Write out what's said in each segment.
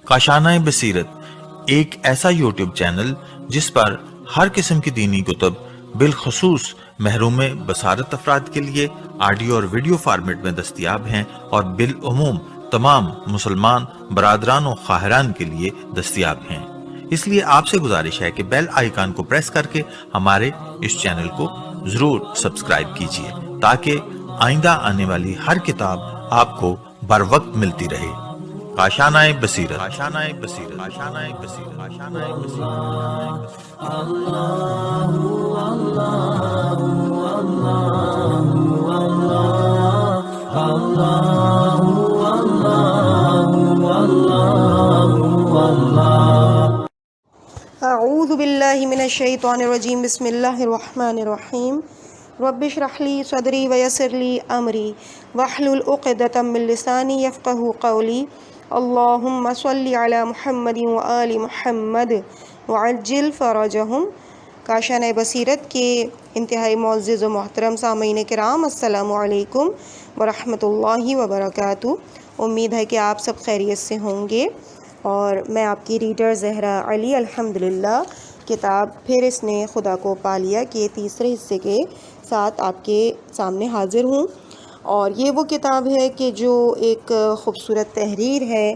کاشانۂ بصیرت ایک ایسا یوٹیوب چینل جس پر ہر قسم کی دینی کتب بالخصوص محروم بصارت افراد کے لیے آڈیو اور ویڈیو فارمیٹ میں دستیاب ہیں اور بالعموم تمام مسلمان برادران و خواہران کے لیے دستیاب ہیں۔ اس لیے آپ سے گزارش ہے کہ بیل آئیکن کو پریس کر کے ہمارے اس چینل کو ضرور سبسکرائب کیجیے تاکہ آئندہ آنے والی ہر کتاب آپ کو بر وقت ملتی رہے۔ کاشانۂ بصیرت، کاشانۂ بصیرت، کاشانۂ بصیرت، کاشانۂ بصیرت۔ اعوذ باللہ من الشیطان الرجیم، بسم اللہ الرحمن الرحیم۔ رب اشرح لی صدری ویسر لی امری واحلل عقدۃ من لسانی یفقہوا قولی۔ اللہم صلی علی محمد وآل محمد وعجل فرجہم۔ کاشانۂ بصیرت کے انتہائی معزز و محترم سامعین کرام، السلام علیکم ورحمۃ اللہ وبرکاتہ۔ امید ہے کہ آپ سب خیریت سے ہوں گے، اور میں آپ کی ریڈر زہرا علی الحمدللہ کتاب پھر اس نے خدا کو پا لیا کے تیسرے حصے کے ساتھ آپ کے سامنے حاضر ہوں۔ اور یہ وہ کتاب ہے کہ جو ایک خوبصورت تحریر ہے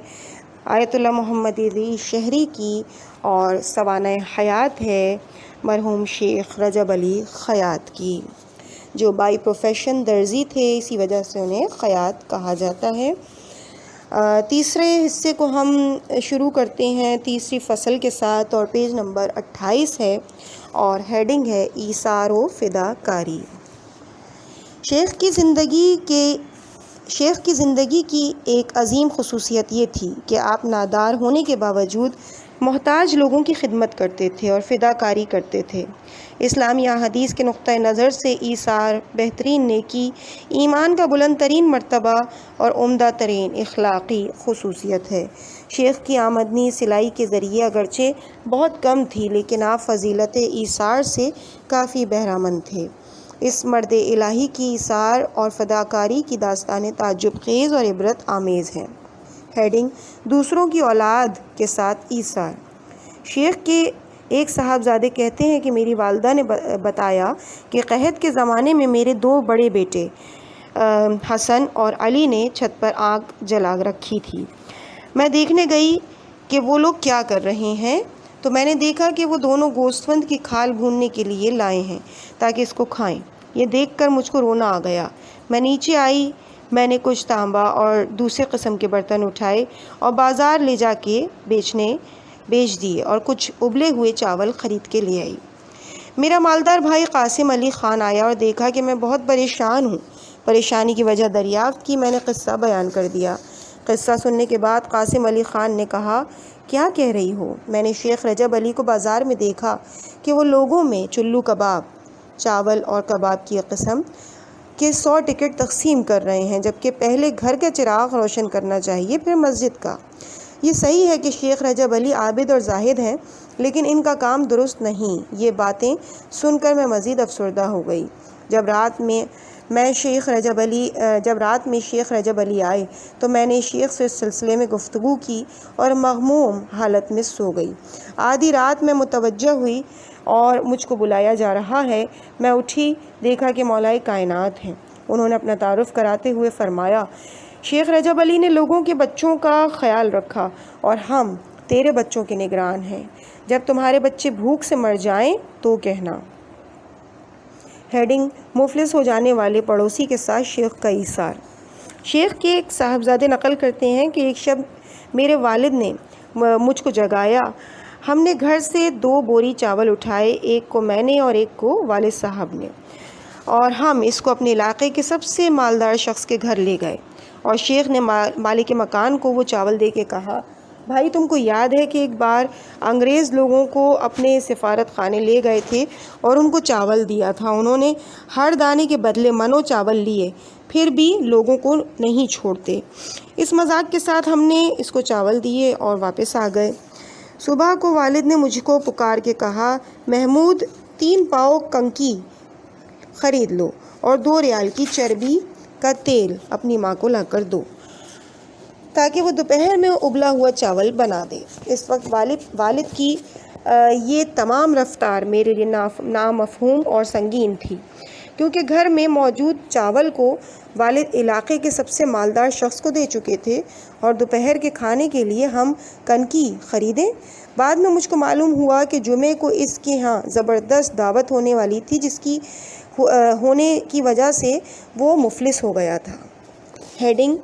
آیت اللہ محمد علی شہری کی، اور سوانح حیات ہے مرحوم شیخ رجب علی خیاط کی، جو بائی پروفیشن درزی تھے، اسی وجہ سے انہیں خیاط کہا جاتا ہے۔ تیسرے حصے کو ہم شروع کرتے ہیں تیسری فصل کے ساتھ، اور پیج نمبر 28 ہے، اور ہیڈنگ ہے ایثار و فداکاری۔ شیخ کی زندگی کی ایک عظیم خصوصیت یہ تھی کہ آپ نادار ہونے کے باوجود محتاج لوگوں کی خدمت کرتے تھے اور فداکاری کرتے تھے۔ اسلامی احادیث کے نقطۂ نظر سے ایثار بہترین نیکی، ایمان کا بلند ترین مرتبہ اور عمدہ ترین اخلاقی خصوصیت ہے۔ شیخ کی آمدنی سلائی کے ذریعے اگرچہ بہت کم تھی، لیکن آپ فضیلت ایثار سے کافی بہرہ مند تھے۔ اس مرد الہی کی ایثار اور فداکاری کی داستانیں تعجب خیز اور عبرت آمیز ہیں۔ ہیڈنگ: دوسروں کی اولاد کے ساتھ ایثار۔ شیخ کے ایک صاحبزادے کہتے ہیں کہ میری والدہ نے بتایا کہ قحط کے زمانے میں میرے دو بڑے بیٹے حسن اور علی نے چھت پر آگ جلا رکھی تھی۔ میں دیکھنے گئی کہ وہ لوگ کیا کر رہے ہیں، تو میں نے دیکھا کہ وہ دونوں گوسفند کی کھال بھوننے کے لیے لائے ہیں تاکہ اس کو کھائیں۔ یہ دیکھ کر مجھ کو رونا آ گیا۔ میں نیچے آئی، میں نے کچھ تانبا اور دوسرے قسم کے برتن اٹھائے اور بازار لے جا کے بیچ دیے، اور کچھ ابلے ہوئے چاول خرید کے لے آئی۔ میرا مالدار بھائی قاسم علی خان آیا اور دیکھا کہ میں بہت پریشان ہوں۔ پریشانی کی وجہ دریافت کی، میں نے قصہ بیان کر دیا۔ قصہ سننے کے بعد قاسم علی خان نے کہا، کیا کہہ رہی ہو؟ میں نے شیخ رجب علی کو بازار میں دیکھا کہ وہ لوگوں میں چلو کباب، چاول اور کباب کی قسم کے 100 ٹکٹ تقسیم کر رہے ہیں، جبکہ پہلے گھر کا چراغ روشن کرنا چاہیے، پھر مسجد کا۔ یہ صحیح ہے کہ شیخ رجب علی عابد اور زاہد ہیں، لیکن ان کا کام درست نہیں۔ یہ باتیں سن کر میں مزید افسردہ ہو گئی۔ جب رات میں شیخ رجب علی آئے تو میں نے شیخ سے اس سلسلے میں گفتگو کی اور مغموم حالت میں سو گئی۔ آدھی رات میں متوجہ ہوئی اور مجھ کو بلایا جا رہا ہے۔ میں اٹھی، دیکھا کہ مولائے کائنات ہیں۔ انہوں نے اپنا تعارف کراتے ہوئے فرمایا، شیخ رجب علی نے لوگوں کے بچوں کا خیال رکھا اور ہم تیرے بچوں کے نگران ہیں۔ جب تمہارے بچے بھوک سے مر جائیں تو کہنا۔ ہیڈنگ: مفلس ہو جانے والے پڑوسی کے ساتھ شیخ کا ایثار۔ شیخ کے ایک صاحبزادے نقل کرتے ہیں کہ ایک شب میرے والد نے مجھ کو جگایا۔ ہم نے گھر سے 2 بوری چاول اٹھائے، ایک کو میں نے اور ایک کو والد صاحب نے، اور ہم اس کو اپنے علاقے کے سب سے مالدار شخص کے گھر لے گئے، اور شیخ نے مالک مکان کو وہ چاول دے کے کہا، بھائی تم کو یاد ہے کہ ایک بار انگریز لوگوں کو اپنے سفارت خانے لے گئے تھے اور ان کو چاول دیا تھا، انہوں نے ہر دانے کے بدلے منو چاول لیے، پھر بھی لوگوں کو نہیں چھوڑتے۔ اس مذاق کے ساتھ ہم نے اس کو چاول دیے اور واپس آ گئے۔ صبح کو والد نے مجھ کو پکار کے کہا، محمود 3 پاؤ کنکی خرید لو اور 2 ریال کی چربی کا تیل اپنی ماں کو لا کر دو تاکہ وہ دوپہر میں ابلا ہوا چاول بنا دے۔ اس وقت والد کی یہ تمام رفتار میرے لیے نامفہوم اور سنگین تھی، کیونکہ گھر میں موجود چاول کو والد علاقے کے سب سے مالدار شخص کو دے چکے تھے اور دوپہر کے کھانے کے لیے ہم کنکی خریدیں۔ بعد میں مجھ کو معلوم ہوا کہ جمعے کو اس کے ہاں زبردست دعوت ہونے والی تھی، جس کی ہونے کی وجہ سے وہ مفلس ہو گیا تھا۔ ہیڈنگ: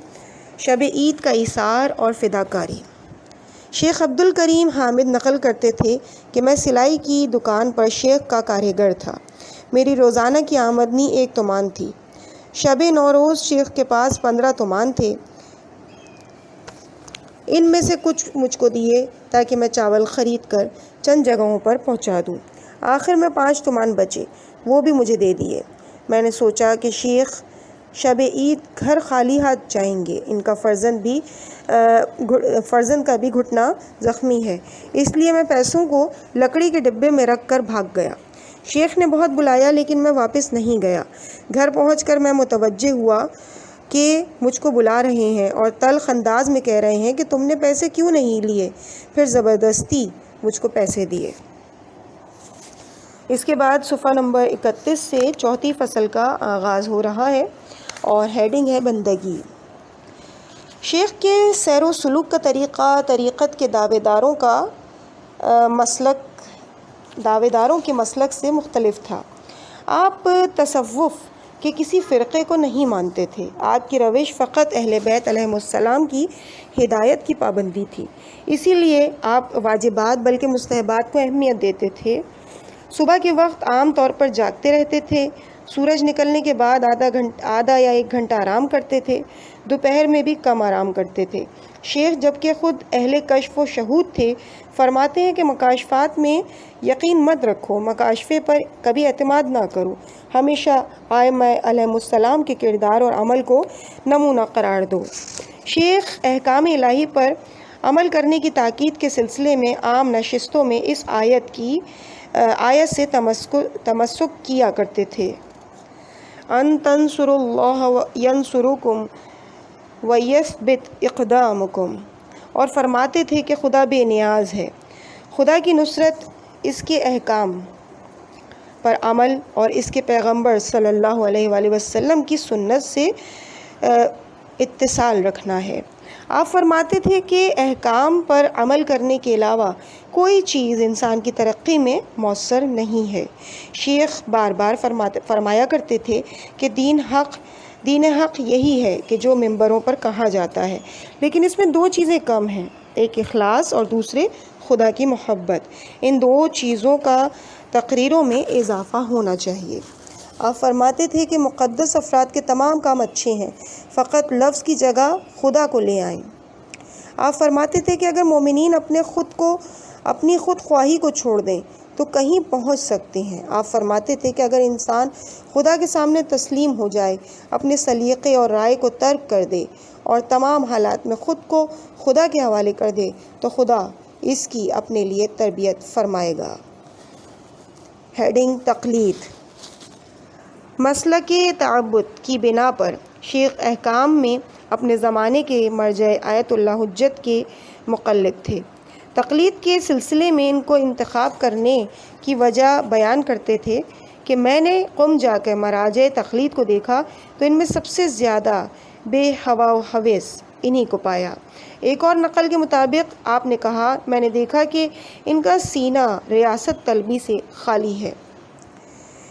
شب عید کا ایثار اور فداکاری۔ شیخ عبد الکریم حامد نقل کرتے تھے کہ میں سلائی کی دکان پر شیخ کا کاریگر تھا۔ میری روزانہ کی آمدنی 1 تومان تھی۔ شب نوروز شیخ کے پاس 15 تومان تھے۔ ان میں سے کچھ مجھ کو دیے تاکہ میں چاول خرید کر چند جگہوں پر پہنچا دوں۔ آخر میں 5 تومان بچے، وہ بھی مجھے دے دیے۔ میں نے سوچا کہ شیخ شب عید گھر خالی ہاتھ جائیں گے، ان کا فرزند کا بھی گھٹنا زخمی ہے، اس لیے میں پیسوں کو لکڑی کے ڈبے میں رکھ کر بھاگ گیا۔ شیخ نے بہت بلایا لیکن میں واپس نہیں گیا۔ گھر پہنچ کر میں متوجہ ہوا کہ مجھ کو بلا رہے ہیں اور تلخ انداز میں کہہ رہے ہیں کہ تم نے پیسے کیوں نہیں لیے، پھر زبردستی مجھ کو پیسے دیے۔ اس کے بعد صفحہ نمبر 31 سے 4 فصل کا آغاز ہو رہا ہے اور ہیڈنگ ہے بندگی۔ شیخ کے سیر و سلوک کا طریقہ طریقت کے دعویداروں کے مسلک سے مختلف تھا۔ آپ تصوف کے کسی فرقے کو نہیں مانتے تھے۔ آپ کی روش فقط اہل بیت علیہم السلام کی ہدایت کی پابندی تھی، اسی لیے آپ واجبات بلکہ مستحبات کو اہمیت دیتے تھے۔ صبح کے وقت عام طور پر جاگتے رہتے تھے، سورج نکلنے کے بعد آدھا یا 1 گھنٹہ آرام کرتے تھے، دوپہر میں بھی کم آرام کرتے تھے۔ شیخ جبکہ خود اہل کشف و شہود تھے، فرماتے ہیں کہ مکاشفات میں یقین مت رکھو، مکاشفے پر کبھی اعتماد نہ کرو، ہمیشہ ائمہ علیہم السلام کے کردار اور عمل کو نمونہ قرار دو۔ شیخ احکام الہی پر عمل کرنے کی تاکید کے سلسلے میں عام نشستوں میں اس آیت سے تمسک کیا کرتے تھے: ان تنصروا اللہ ینصرکم ویثبت اقدامکم، اور فرماتے تھے کہ خدا بے نیاز ہے، خدا کی نصرت اس کے احکام پر عمل اور اس کے پیغمبر صلی اللہ علیہ وآلہ وسلم کی سنت سے اتصال رکھنا ہے۔ آپ فرماتے تھے کہ احکام پر عمل کرنے کے علاوہ کوئی چیز انسان کی ترقی میں مؤثر نہیں ہے۔ شیخ بار بار فرمایا کرتے تھے کہ دین حق یہی ہے کہ جو ممبروں پر کہا جاتا ہے، لیکن اس میں 2 چیزیں کم ہیں، ایک اخلاص اور دوسرے خدا کی محبت۔ ان 2 چیزوں کا تقریروں میں اضافہ ہونا چاہیے۔ آپ فرماتے تھے کہ مقدس افراد کے تمام کام اچھے ہیں، فقط لفظ کی جگہ خدا کو لے آئیں۔ آپ فرماتے تھے کہ اگر مومنین اپنی خود خواہی کو چھوڑ دیں تو کہیں پہنچ سکتے ہیں۔ آپ فرماتے تھے کہ اگر انسان خدا کے سامنے تسلیم ہو جائے، اپنے سلیقے اور رائے کو ترک کر دے اور تمام حالات میں خود کو خدا کے حوالے کر دے تو خدا اس کی اپنے لیے تربیت فرمائے گا۔ ہیڈنگ: تقلید۔ مسلک تعبد کی بنا پر شیخ احکام میں اپنے زمانے کے مرجع آیت اللہ حجت کے مقلد تھے۔ تقلید کے سلسلے میں ان کو انتخاب کرنے کی وجہ بیان کرتے تھے کہ میں نے قم جا کر مراجع تقلید کو دیکھا تو ان میں سب سے زیادہ بے ہوا و ہویس انہی کو پایا۔ ایک اور نقل کے مطابق آپ نے کہا، میں نے دیکھا کہ ان کا سینہ ریاست طلبی سے خالی ہے۔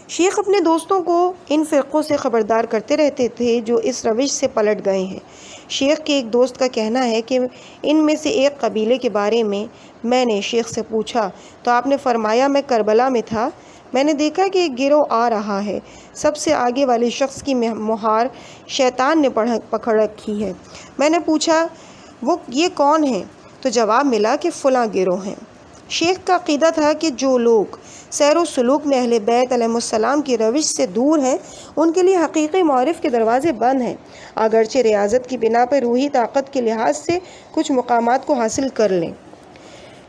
شیخ اپنے دوستوں کو ان فرقوں سے خبردار کرتے رہتے تھے جو اس روش سے پلٹ گئے ہیں۔ شیخ کے ایک دوست کا کہنا ہے کہ ان میں سے ایک قبیلے کے بارے میں نے شیخ سے پوچھا تو آپ نے فرمایا، میں کربلا میں تھا، میں نے دیکھا کہ ایک گروہ آ رہا ہے، سب سے آگے والے شخص کی مہار شیطان نے پکڑ رکھی ہے۔ میں نے پوچھا یہ کون ہیں؟ تو جواب ملا کہ فلاں گروہ ہیں۔ شیخ کا عقیدہ تھا کہ جو لوگ سیر و سلوک میں اہل بیت علیہم السلام کی روش سے دور ہیں، ان کے لیے حقیقی معرف کے دروازے بند ہیں، اگرچہ ریاضت کی بنا پر روحی طاقت کے لحاظ سے کچھ مقامات کو حاصل کر لیں۔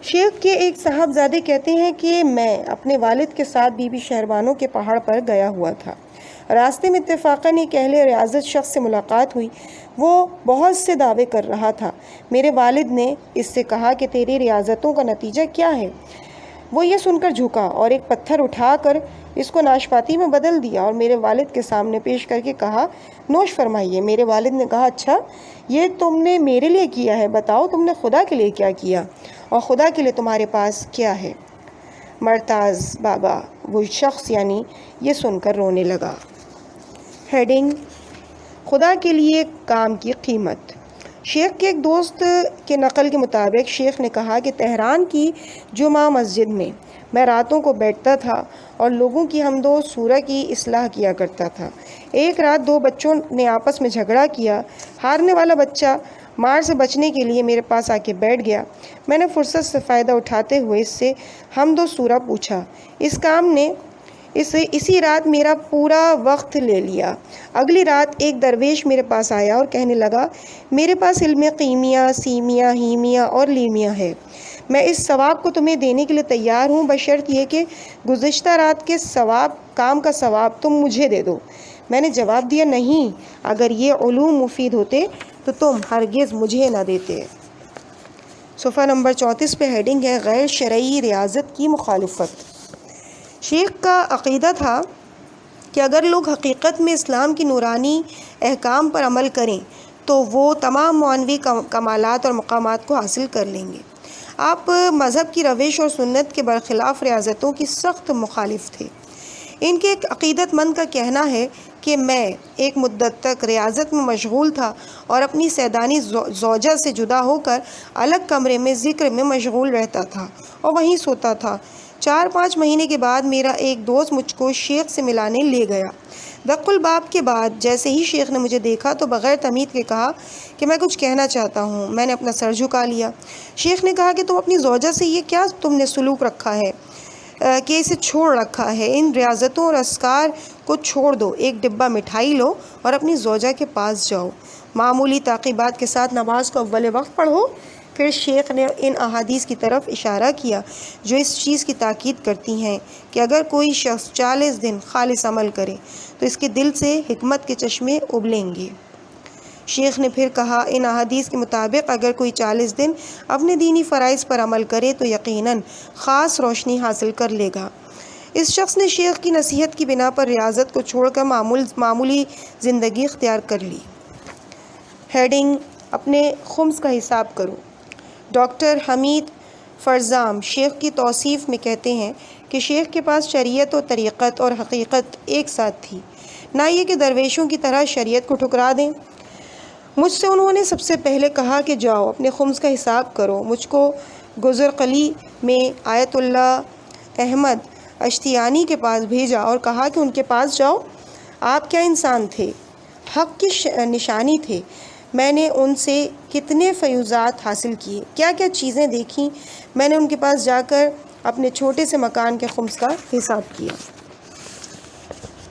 شیخ کے ایک صاحبزادے کہتے ہیں کہ میں اپنے والد کے ساتھ بی بی شہربانو کے پہاڑ پر گیا ہوا تھا۔ راستے میں اتفاقاً ایک اہل ریاضت شخص سے ملاقات ہوئی۔ وہ بہت سے دعوے کر رہا تھا۔ میرے والد نے اس سے کہا کہ تیری ریاضتوں کا نتیجہ کیا ہے؟ وہ یہ سن کر جھکا اور ایک پتھر اٹھا کر اس کو ناشپاتی میں بدل دیا اور میرے والد کے سامنے پیش کر کے کہا، نوش فرمائیے۔ میرے والد نے کہا، اچھا یہ تم نے میرے لیے کیا ہے، بتاؤ تم نے خدا کے لیے کیا کیا اور خدا کے لیے تمہارے پاس کیا ہے؟ مرتاز بابا وہ شخص یہ سن کر رونے لگا۔ ہیڈنگ: خدا کے لیے کام کی قیمت۔ شیخ کے ایک دوست کے نقل کے مطابق شیخ نے کہا کہ تہران کی جمعہ مسجد میں میں راتوں کو بیٹھتا تھا اور لوگوں کی حمد و سورہ کی اصلاح کیا کرتا تھا۔ ایک رات 2 بچوں نے آپس میں جھگڑا کیا۔ ہارنے والا بچہ مار سے بچنے کے لیے میرے پاس آ کے بیٹھ گیا۔ میں نے فرصت سے فائدہ اٹھاتے ہوئے اس سے حمد و سورہ پوچھا۔ اس کام نے اسی رات میرا پورا وقت لے لیا۔ اگلی رات ایک درویش میرے پاس آیا اور کہنے لگا، میرے پاس علم قیمیا، سیمیا، ہیمیا اور لیمیا ہے۔ میں اس ثواب کو تمہیں دینے کے لیے تیار ہوں، بشرط یہ کہ گزشتہ رات کے کام کا ثواب تم مجھے دے دو۔ میں نے جواب دیا، نہیں، اگر یہ علوم مفید ہوتے تو تم ہرگز مجھے نہ دیتے۔ صفحہ نمبر 34 پہ ہیڈنگ ہے غیر شرعی ریاضت کی مخالفت۔ شیخ کا عقیدہ تھا کہ اگر لوگ حقیقت میں اسلام کی نورانی احکام پر عمل کریں تو وہ تمام معنوی کمالات اور مقامات کو حاصل کر لیں گے۔ آپ مذہب کی روش اور سنت کے برخلاف ریاضتوں کی سخت مخالف تھے۔ ان کے ایک عقیدت مند کا کہنا ہے کہ میں ایک مدت تک ریاضت میں مشغول تھا اور اپنی سیدانی زوجہ سے جدا ہو کر الگ کمرے میں ذکر میں مشغول رہتا تھا اور وہیں سوتا تھا۔ 4-5 مہینے کے بعد میرا ایک دوست مجھ کو شیخ سے ملانے لے گیا۔ دق الباب کے بعد جیسے ہی شیخ نے مجھے دیکھا تو بغیر تمہید کے کہا کہ میں کچھ کہنا چاہتا ہوں۔ میں نے اپنا سر جھکا لیا۔ شیخ نے کہا کہ تم اپنی زوجہ سے یہ کیا تم نے سلوک رکھا ہے کہ اسے چھوڑ رکھا ہے؟ ان ریاضتوں اور اذکار کو چھوڑ دو، ایک ڈبہ مٹھائی لو اور اپنی زوجہ کے پاس جاؤ، معمولی تعقیبات کے ساتھ نماز کو اول وقت پڑھو۔ پھر شیخ نے ان احادیث کی طرف اشارہ کیا جو اس چیز کی تاکید کرتی ہیں کہ اگر کوئی شخص 40 دن خالص عمل کرے تو اس کے دل سے حکمت کے چشمے ابلیں گے۔ شیخ نے پھر کہا، ان احادیث کے مطابق اگر کوئی 40 دن اپنے دینی فرائض پر عمل کرے تو یقیناً خاص روشنی حاصل کر لے گا۔ اس شخص نے شیخ کی نصیحت کی بنا پر ریاضت کو چھوڑ کر معمولی زندگی اختیار کر لی۔ ہیڈنگ: اپنے خمس کا حساب کرو۔ ڈاکٹر حمید فرزام شیخ کی توصیف میں کہتے ہیں کہ شیخ کے پاس شریعت و طریقت اور حقیقت ایک ساتھ تھی، نہ یہ کہ درویشوں کی طرح شریعت کو ٹھکرا دیں۔ مجھ سے انہوں نے سب سے پہلے کہا کہ جاؤ اپنے خمس کا حساب کرو۔ مجھ کو گزرقلی میں آیت اللہ احمد اشتیانی کے پاس بھیجا اور کہا کہ ان کے پاس جاؤ۔ آپ کیا انسان تھے، حق کی نشانی تھے۔ میں نے ان سے کتنے فیوزات حاصل کیے، کیا کیا چیزیں دیکھیں۔ میں نے ان کے پاس جا کر اپنے چھوٹے سے مکان کے خمس کا حساب کیا۔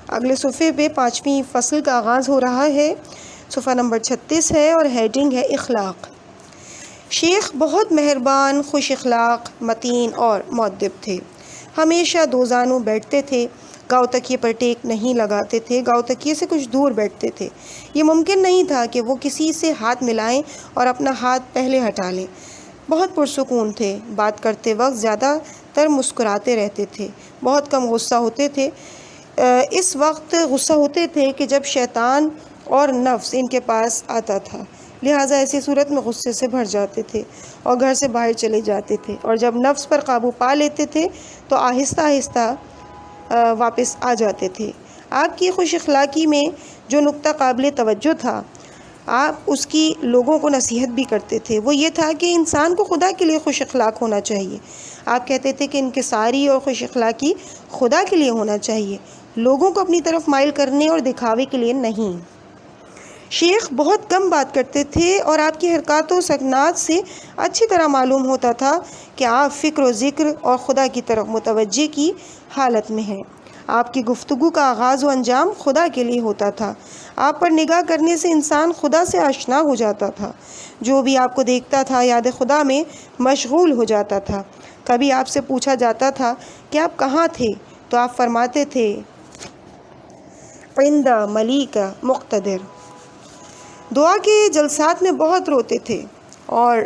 اگلے صفحے پہ 5ویں فصل کا آغاز ہو رہا ہے۔ صفحہ نمبر 36 ہے اور ہیڈنگ ہے اخلاق۔ شیخ بہت مہربان، خوش اخلاق، متین اور مؤدب تھے۔ ہمیشہ دو زانو بیٹھتے تھے، گاؤ تکیے پر ٹیک نہیں لگاتے تھے، گاؤ تکیے سے کچھ دور بیٹھتے تھے۔ یہ ممکن نہیں تھا کہ وہ کسی سے ہاتھ ملائیں اور اپنا ہاتھ پہلے ہٹا لیں۔ بہت پرسکون تھے، بات کرتے وقت زیادہ تر مسکراتے رہتے تھے، بہت کم غصہ ہوتے تھے۔ اس وقت غصہ ہوتے تھے کہ جب شیطان اور نفس ان کے پاس آتا تھا، لہٰذا ایسی صورت میں غصے سے بھر جاتے تھے اور گھر سے باہر چلے جاتے تھے، اور جب نفس پر قابو پا لیتے تھے تو آہستہ آہستہ واپس آ جاتے تھے۔ آپ کی خوش اخلاقی میں جو نقطہ قابل توجہ تھا، آپ اس کی لوگوں کو نصیحت بھی کرتے تھے، وہ یہ تھا کہ انسان کو خدا کے لیے خوش اخلاق ہونا چاہیے۔ آپ کہتے تھے کہ انکساری اور خوش اخلاقی خدا کے لیے ہونا چاہیے، لوگوں کو اپنی طرف مائل کرنے اور دکھاوے کے لیے نہیں۔ شیخ بہت کم بات کرتے تھے اور آپ کی حرکات و سکنات سے اچھی طرح معلوم ہوتا تھا کہ آپ فکر و ذکر اور خدا کی طرف متوجہ کی حالت میں ہیں۔ آپ کی گفتگو کا آغاز و انجام خدا کے لیے ہوتا تھا۔ آپ پر نگاہ کرنے سے انسان خدا سے آشنا ہو جاتا تھا۔ جو بھی آپ کو دیکھتا تھا یاد خدا میں مشغول ہو جاتا تھا۔ کبھی آپ سے پوچھا جاتا تھا کہ آپ کہاں تھے تو آپ فرماتے تھے عند ملیک مقتدر۔ دعا کے جلسات میں بہت روتے تھے، اور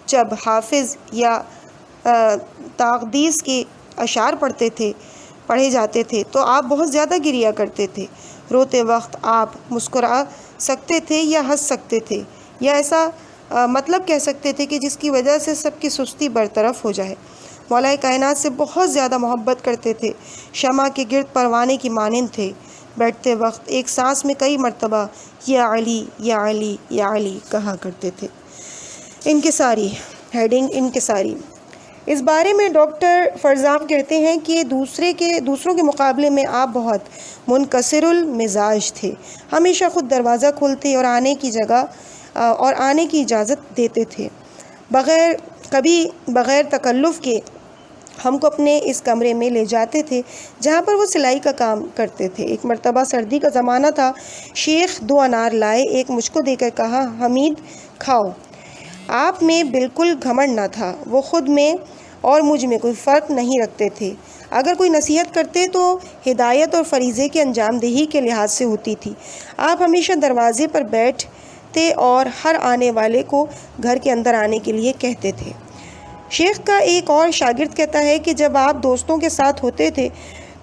جب حافظ یا تقدیس کے اشعار پڑھے جاتے تھے تو آپ بہت زیادہ گریا کرتے تھے۔ روتے وقت آپ مسکرا سکتے تھے یا ہنس سکتے تھے، یا ایسا مطلب کہہ سکتے تھے کہ جس کی وجہ سے سب کی سستی برطرف ہو جائے۔ مولا کائنات سے بہت زیادہ محبت کرتے تھے، شمع کے گرد پروانے کی مانند تھے۔ بیٹھتے وقت ایک سانس میں کئی مرتبہ یا علی یا علی یا علی کہا کرتے تھے۔ انکساری، ہیڈنگ انکساری۔ اس بارے میں ڈاکٹر فرزام کہتے ہیں کہ دوسروں کے مقابلے میں آپ بہت منکسر المزاج تھے، ہمیشہ خود دروازہ کھولتے اور آنے کی اجازت دیتے تھے، بغیر تکلف کے ہم کو اپنے اس کمرے میں لے جاتے تھے جہاں پر وہ سلائی کا کام کرتے تھے۔ ایک مرتبہ سردی کا زمانہ تھا، شیخ 2 انار لائے، ایک مجھ کو دے کر کہا، حمید کھاؤ۔ آپ میں بالکل گھمنڈ نہ تھا، وہ خود میں اور مجھ میں کوئی فرق نہیں رکھتے تھے۔ اگر کوئی نصیحت کرتے تو ہدایت اور فریضے کے انجام دہی کے لحاظ سے ہوتی تھی۔ آپ ہمیشہ دروازے پر بیٹھتے اور ہر آنے والے کو گھر کے اندر آنے کے لیے کہتے تھے۔ شیخ کا ایک اور شاگرد کہتا ہے کہ جب آپ دوستوں کے ساتھ ہوتے تھے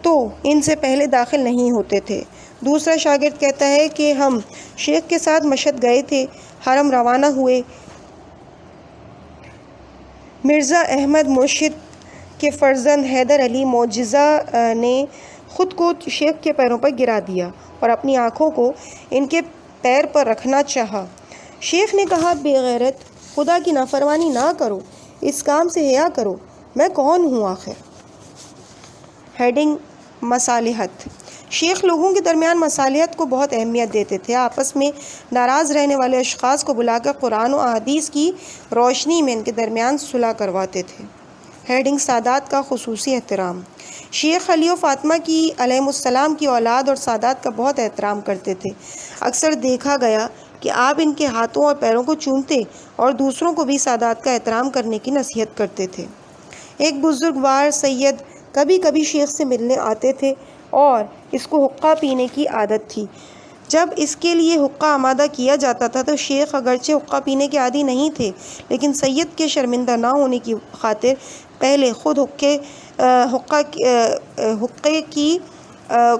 تو ان سے پہلے داخل نہیں ہوتے تھے۔ دوسرا شاگرد کہتا ہے کہ ہم شیخ کے ساتھ مشہد گئے تھے، حرم روانہ ہوئے۔ مرزا احمد مرشد کے فرزند حیدر علی معجزہ نے خود کو شیخ کے پیروں پر گرا دیا اور اپنی آنکھوں کو ان کے پیر پر رکھنا چاہا۔ شیخ نے کہا، بے غیرت، خدا کی نافرمانی نہ کرو، اس کام سے حیا کرو، میں کون ہوں آخر؟ ہیڈنگ مصالحت۔ شیخ لوگوں کے درمیان مصالحت کو بہت اہمیت دیتے تھے، آپس میں ناراض رہنے والے اشخاص کو بلا کر قرآن و احادیث کی روشنی میں ان کے درمیان صلح کرواتے تھے۔ ہیڈنگ سادات کا خصوصی احترام۔ شیخ علی و فاطمہ کی علیہم السلام کی اولاد اور سادات کا بہت احترام کرتے تھے۔ اکثر دیکھا گیا کہ آپ ان کے ہاتھوں اور پیروں کو چومتے اور دوسروں کو بھی سادات کا احترام کرنے کی نصیحت کرتے تھے۔ ایک بزرگوار سید کبھی کبھی شیخ سے ملنے آتے تھے اور اس کو حقہ پینے کی عادت تھی۔ جب اس کے لیے حقہ آمادہ کیا جاتا تھا تو شیخ اگرچہ حقہ پینے کے عادی نہیں تھے، لیکن سید کے شرمندہ نہ ہونے کی خاطر پہلے خود حقے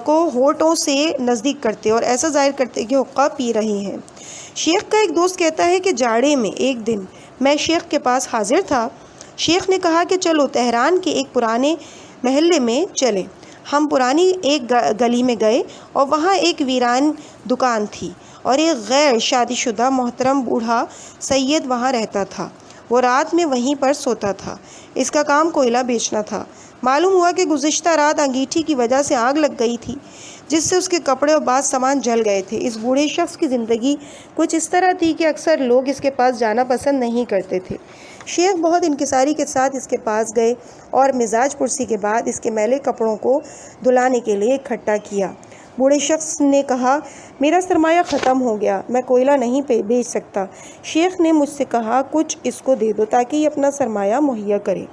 کو ہونٹوں سے نزدیک کرتے اور ایسا ظاہر کرتے کہ حقہ پی رہے ہیں۔ شیخ کا ایک دوست کہتا ہے کہ جاڑے میں ایک دن میں شیخ کے پاس حاضر تھا۔ شیخ نے کہا کہ چلو تہران کے ایک پرانے محلے میں چلیں۔ ہم پرانی ایک گلی میں گئے اور وہاں ایک ویران دکان تھی اور ایک غیر شادی شدہ محترم بوڑھا سید وہاں رہتا تھا۔ وہ رات میں وہیں پر سوتا تھا، اس کا کام کوئلہ بیچنا تھا۔ معلوم ہوا کہ گزشتہ رات انگیٹھی کی وجہ سے آگ لگ گئی تھی جس سے اس کے کپڑے اور بعض سامان جل گئے تھے۔ اس بوڑھے شخص کی زندگی کچھ اس طرح تھی کہ اکثر لوگ اس کے پاس جانا پسند نہیں کرتے تھے۔ شیخ بہت انکساری کے ساتھ اس کے پاس گئے اور مزاج پرسی کے بعد اس کے میلے کپڑوں کو دھلانے کے لیے اکٹھا کیا۔ بوڑھے شخص نے کہا، میرا سرمایہ ختم ہو گیا، میں کوئلہ نہیں بیچ سکتا۔ شیخ نے مجھ سے کہا، کچھ اس کو دے دو تاکہ یہ اپنا سرمایہ مہیا کرے۔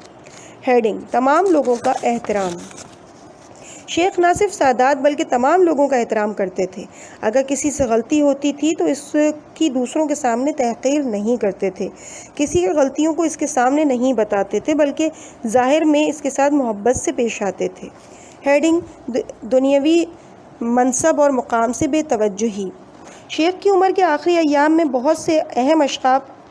ہیڈنگ تمام لوگوں کا احترام۔ شیخ نہ صرف سادات بلکہ تمام لوگوں کا احترام کرتے تھے۔ اگر کسی سے غلطی ہوتی تھی تو اس کی دوسروں کے سامنے تحقیر نہیں کرتے تھے، کسی کی غلطیوں کو اس کے سامنے نہیں بتاتے تھے بلکہ ظاہر میں اس کے ساتھ محبت سے پیش آتے تھے۔ ہیڈنگ دنیاوی منصب اور مقام سے بے توجہی۔ شیخ کی عمر کے آخری ایام میں بہت سے اہم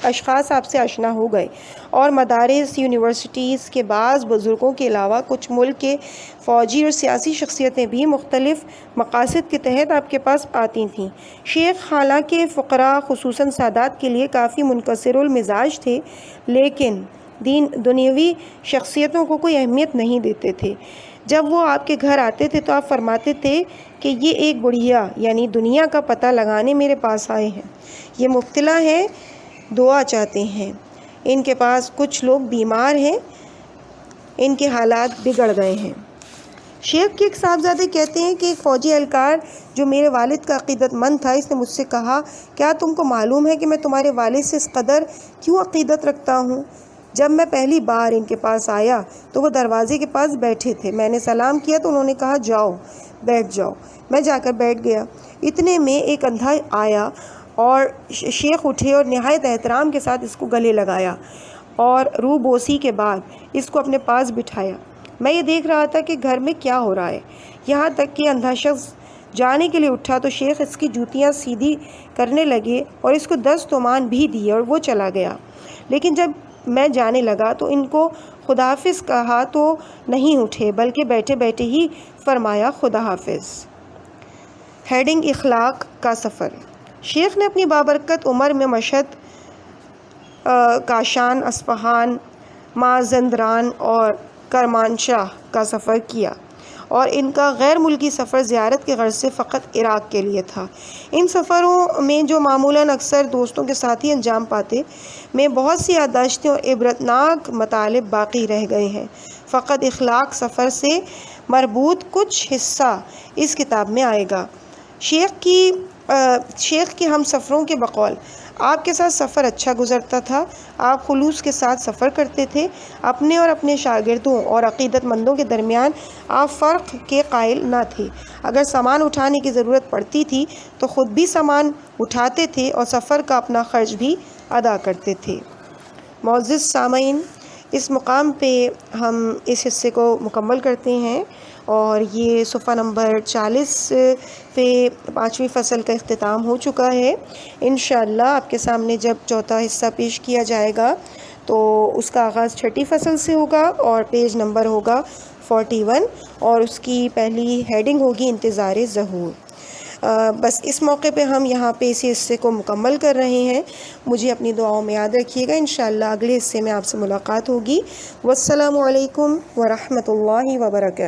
اشخاص آپ سے آشنا ہو گئے اور مدارس، یونیورسٹیز کے بعض بزرگوں کے علاوہ کچھ ملک کے فوجی اور سیاسی شخصیتیں بھی مختلف مقاصد کے تحت آپ کے پاس آتی تھیں۔ شیخ حالانکہ فقراء خصوصاً سادات کے لیے کافی منکسر المزاج تھے، لیکن دنیاوی شخصیتوں کو کوئی اہمیت نہیں دیتے تھے۔ جب وہ آپ کے گھر آتے تھے تو آپ فرماتے تھے کہ یہ ایک بڑھیا یعنی دنیا کا پتہ لگانے میرے پاس آئے ہیں، یہ مبتلا ہیں، دعا چاہتے ہیں، ان کے پاس کچھ لوگ بیمار ہیں، ان کے حالات بگڑ گئے ہیں۔ شیخ کے ایک صاحبزادے کہتے ہیں کہ ایک فوجی اہلکار جو میرے والد کا عقیدت مند تھا، اس نے مجھ سے کہا، کیا تم کو معلوم ہے کہ میں تمہارے والد سے اس قدر کیوں عقیدت رکھتا ہوں؟ جب میں پہلی بار ان کے پاس آیا تو وہ دروازے کے پاس بیٹھے تھے۔ میں نے سلام کیا تو انہوں نے کہا، جاؤ۔ بیٹھ جاؤ۔ میں جا کر بیٹھ گیا۔ اتنے میں ایک اندھا آیا اور شیخ اٹھے اور نہایت احترام کے ساتھ اس کو گلے لگایا اور روح بوسی کے بعد اس کو اپنے پاس بٹھایا۔ میں یہ دیکھ رہا تھا کہ گھر میں کیا ہو رہا ہے، یہاں تک کہ اندھا شخص جانے کے لیے اٹھا تو شیخ اس کی جوتیاں سیدھی کرنے لگے اور اس کو 10 تومان بھی دیے اور وہ چلا گیا۔ لیکن جب میں جانے لگا تو ان کو خدا حافظ کہا تو نہیں اٹھے، بلکہ بیٹھے بیٹھے ہی فرمایا خدا حافظ۔ ہیڈنگ: اخلاق کا سفر۔ شیخ نے اپنی بابرکت عمر میں مشہد، کاشان، اصفہان، مازندران اور کرمانشاہ کا سفر کیا اور ان کا غیر ملکی سفر زیارت کے غرض سے فقط عراق کے لیے تھا۔ ان سفروں میں جو معمولاً اکثر دوستوں کے ساتھ ہی انجام پاتے، میں بہت سی یادداشتیں اور عبرتناک مطالب باقی رہ گئے ہیں۔ فقط اخلاق سفر سے مربوط کچھ حصہ اس کتاب میں آئے گا۔ شیخ کے ہم سفروں کے بقول: آپ کے ساتھ سفر اچھا گزرتا تھا، آپ خلوص کے ساتھ سفر کرتے تھے، اپنے اور اپنے شاگردوں اور عقیدت مندوں کے درمیان آپ فرق کے قائل نہ تھے۔ اگر سامان اٹھانے کی ضرورت پڑتی تھی تو خود بھی سامان اٹھاتے تھے اور سفر کا اپنا خرچ بھی ادا کرتے تھے۔ معزز سامعین، اس مقام پہ ہم اس حصے کو مکمل کرتے ہیں اور یہ صفحہ نمبر 40 پہ 5ویں فصل کا اختتام ہو چکا ہے۔ انشاءاللہ آپ کے سامنے جب چوتھا حصہ پیش کیا جائے گا تو اس کا آغاز 6ٹھی فصل سے ہوگا اور پیج نمبر ہوگا 41 اور اس کی پہلی ہیڈنگ ہوگی انتظار ظہور۔ بس اس موقع پہ ہم یہاں پہ اسی حصے کو مکمل کر رہے ہیں۔ مجھے اپنی دعاؤں میں یاد رکھیے گا۔ انشاءاللہ اگلے حصے میں آپ سے ملاقات ہوگی۔ والسلام علیکم ورحمۃ اللہ وبرکاتہ۔